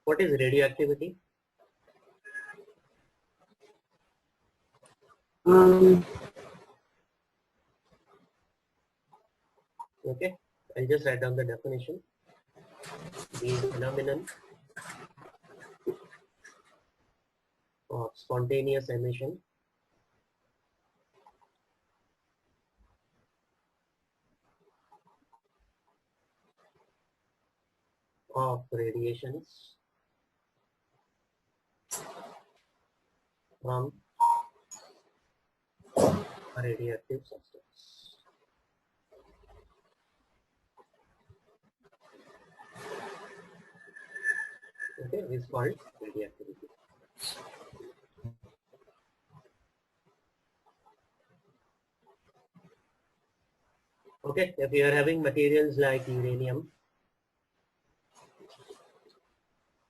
What is radioactivity? Okay, I'll just write down the definition. The phenomenon of spontaneous emission of radiations from a radioactive substance. Okay, is called radioactivity. Okay, if you are having materials like uranium,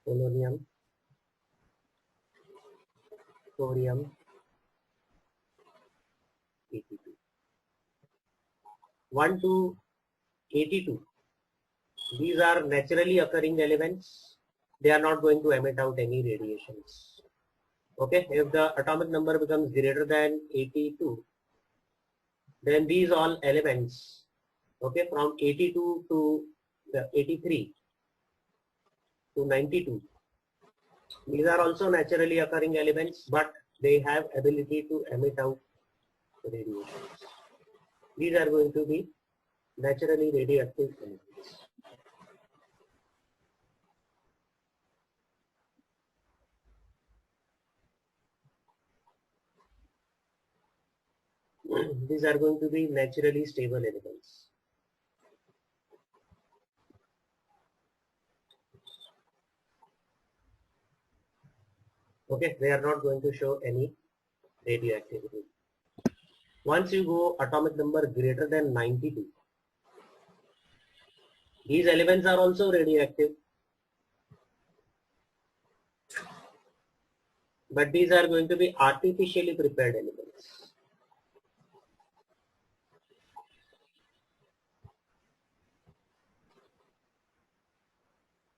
polonium, thorium, 82. 1 to 82. These are naturally occurring elements. They are not going to emit out any radiations. Okay, if the atomic number becomes greater than 82, then these all elements, okay, from 82 to 83 to 92, these are also naturally occurring elements, but they have ability to emit out radiations. These are going to be naturally radioactive elements. These are going to be naturally stable elements. Okay, they are not going to show any radioactivity. Once you go atomic number greater than 92, these elements are also radioactive, but these are going to be artificially prepared elements.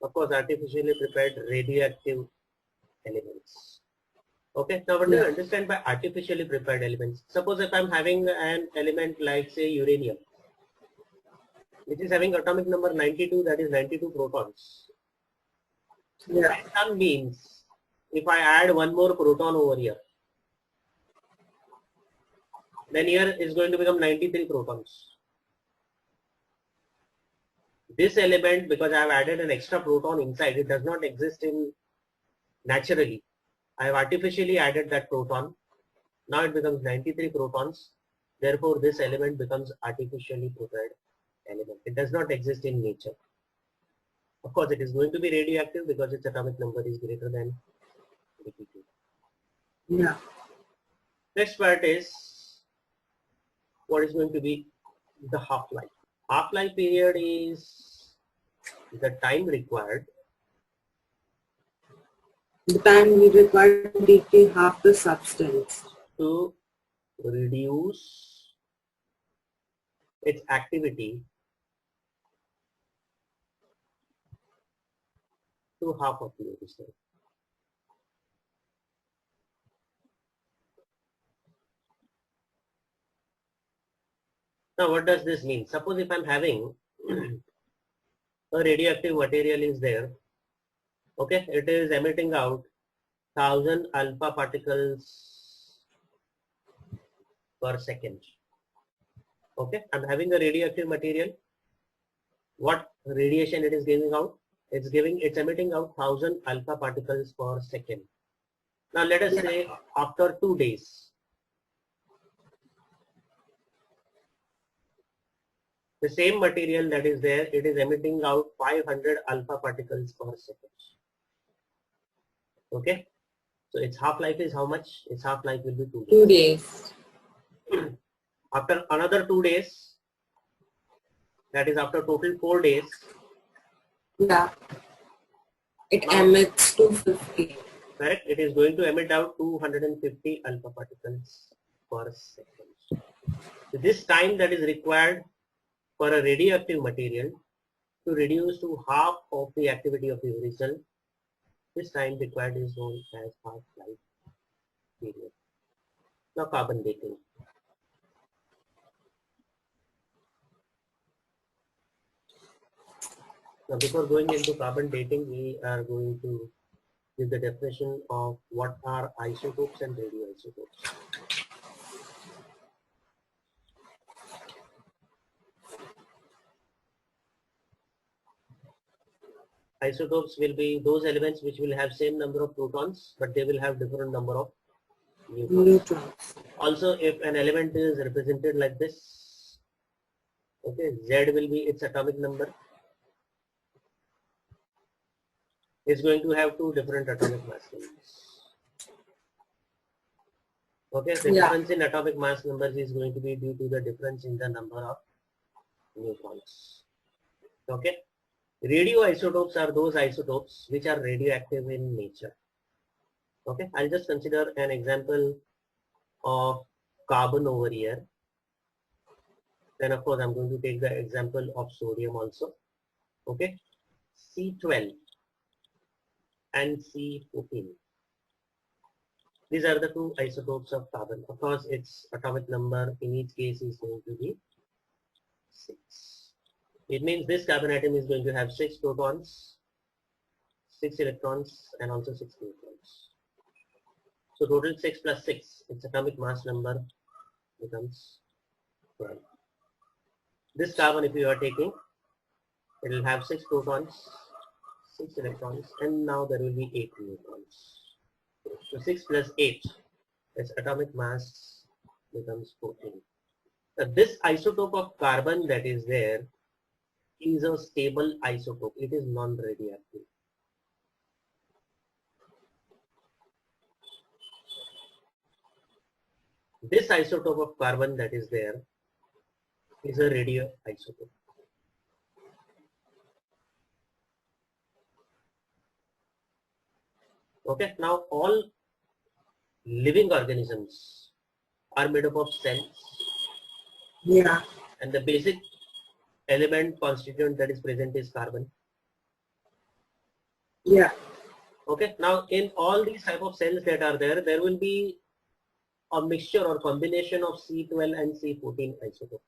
Of course, artificially prepared radioactive elements. Okay, now what do you understand by artificially prepared elements? Suppose if I'm having an element like say uranium, which is having atomic number 92, that is 92 protons. That means if I add one more proton over here, then here is going to become 93 protons. This element, because I have added an extra proton inside, it does not exist in naturally. I have artificially added that proton. Now it becomes 93 protons. Therefore, this element becomes artificially prepared element. It does not exist in nature. Of course, it is going to be radioactive because its atomic number is greater than 82. Yeah. Next part is what is going to be the half-life. Half-life period is the time required. The time we require to decay half the substance. To reduce its activity to half of the original. Now what does this mean? Suppose if I'm having a radioactive material is there, okay, it is emitting out 1000 alpha particles per second. Okay, I'm having a radioactive material. What radiation it is giving out? It's emitting out 1000 alpha particles per second. Now let us say after 2 days, the same material that is there, it is emitting out 500 alpha particles per second. Okay, so its half-life is how much? Its half-life will be 2 days. 2 days. After another 2 days, that is after total 4 days. Yeah. It emits 250. Correct. It is going to emit out 250 alpha particles per second. So this time that is required for a radioactive material to reduce to half of the activity of the original This time required is known as half-life period. Now carbon dating. Now before going into carbon dating, we are going to give the definition of what are isotopes and radioisotopes. Isotopes will be those elements which will have same number of protons, but they will have different number of neutrons. Also, if an element is represented like this, okay, Z will be its atomic number. It's going to have two different atomic mass numbers. Okay, the difference in atomic mass numbers is going to be due to the difference in the number of neutrons. Okay, radioisotopes are those isotopes which are radioactive in nature. Okay, I'll just consider an example of carbon over here. Then of course I'm going to take the example of sodium also. Okay, C12 and C14. These are the two isotopes of carbon. Of course, its atomic number in each case is going to be 6. It means this carbon atom is going to have 6 protons, 6 electrons, and also 6 neutrons. So total 6 plus 6, its atomic mass number becomes 12. This carbon, if you are taking, it will have 6 protons, 6 electrons, and now there will be 8 neutrons. So 6 plus 8, its atomic mass becomes 14. So this isotope of carbon that is there is a stable isotope. It is non-radioactive. This isotope of carbon that is there is a radioisotope. Okay, now all living organisms are made up of cells. Yeah. And the basic element constituent that is present is carbon. Yeah. Okay, now in all these type of cells that are there, there will be a mixture or combination of C12 and C14 isotope.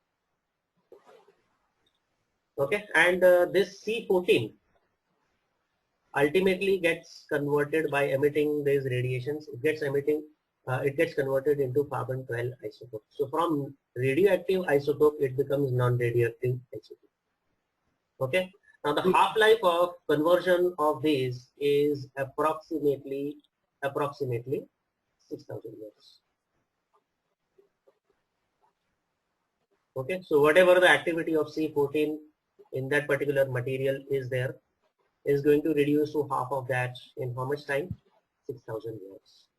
Okay, and this C14 ultimately gets converted by emitting these radiations. It gets converted into carbon-12 isotope. So from radioactive isotope, it becomes non-radioactive isotope. Okay. Now the half-life of conversion of these is approximately 6,000 years. Okay. So whatever the activity of C14 in that particular material is there, is going to reduce to half of that in how much time? 6,000 years.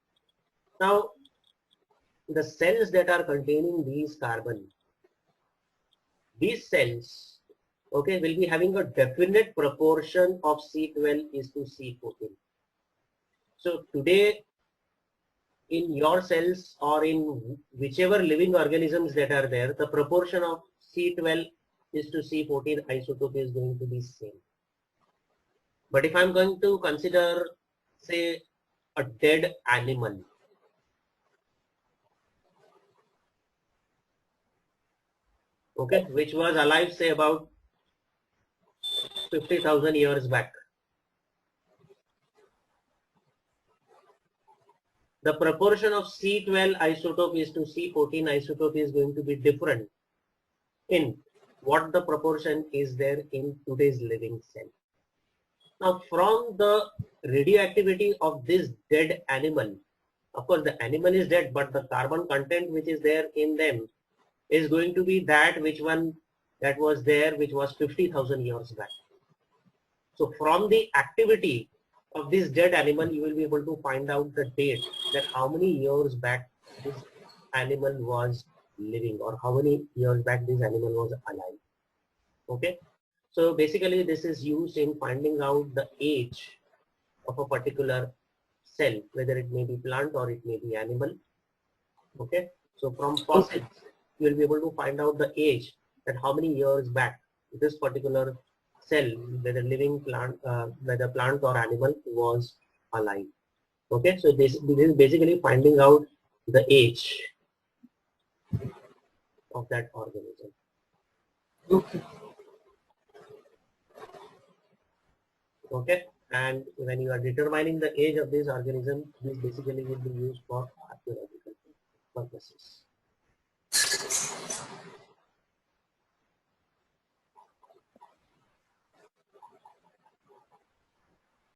Now, the cells that are containing these carbon, these cells, okay, will be having a definite proportion of C12 is to C14. So today, in your cells or in whichever living organisms that are there, the proportion of C12 is to C14 isotope is going to be same. But if I'm going to consider, say, a dead animal, okay, which was alive, say, about 50,000 years back, the proportion of C12 isotope is to C14 isotope is going to be different in what the proportion is there in today's living cell. Now, from the radioactivity of this dead animal, of course, the animal is dead, but the carbon content which is there in them is going to be that which one that was there, which was 50,000 years back. So from the activity of this dead animal, you will be able to find out the date that how many years back this animal was living or how many years back this animal was alive. Okay. So basically this is used in finding out the age of a particular cell, whether it may be plant or it may be animal. Okay. So from fossils, you will be able to find out the age that how many years back this particular cell, whether living plant, whether plant or animal was alive. Okay, so this is basically finding out the age of that organism. Okay. Okay, and when you are determining the age of this organism, this basically will be used for archaeological purposes.